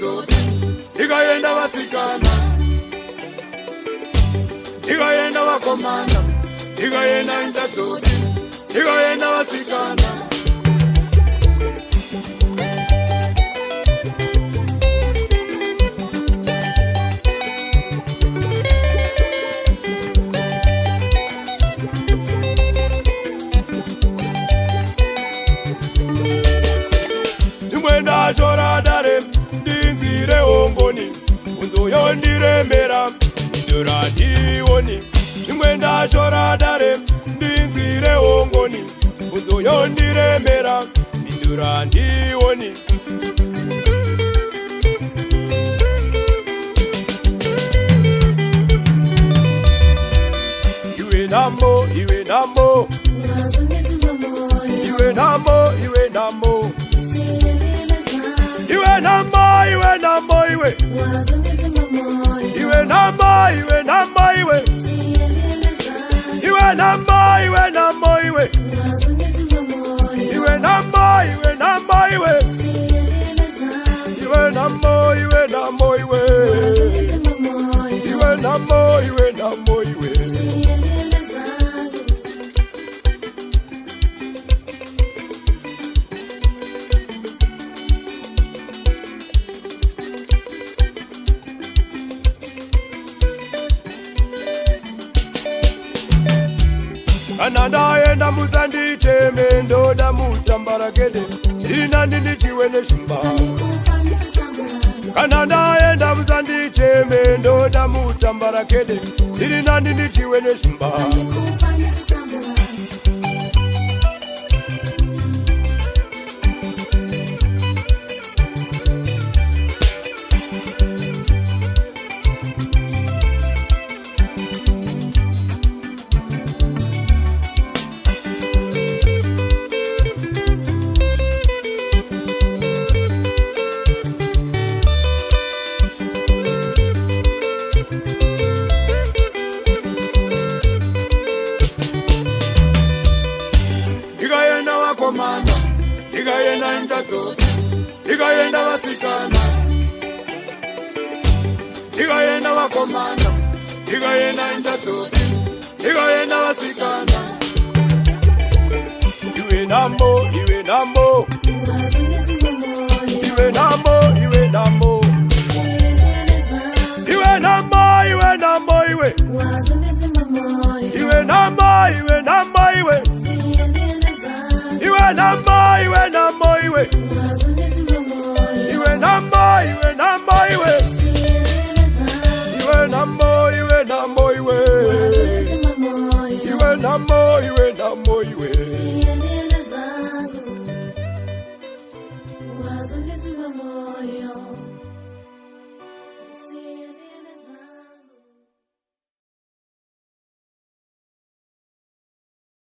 ndadzoti ndikaenda vasikana ndikaenda vakomana ndikaenda ndadzoti ndikaenda vasikana ndashora dare ndinzire ongoni unzo yondirembera ndora ndioni imwe ndashora dare ndinzire ongoni unzo yondirembera ndora ndioni iwe nambo iwe nambo iwe nambo iwe nambo iwe nambo iwe nambo iwe iwe nambo iwe nambo iwe iwe nambo iwe nambo iwe iwe nambo iwe nambo iwe iwe nambo iwe nambo iwe iwe nambo iwe nambo iwe kana ndaenda muzandicheme ndoda mutambarakede rinandi ndichiwe neshimba kana ndaenda muzandicheme ndoda mutambarakede rinandi ndichiwe neshimba ndikaenda ndadzoti ndikaenda vasikana ndikaenda vakomana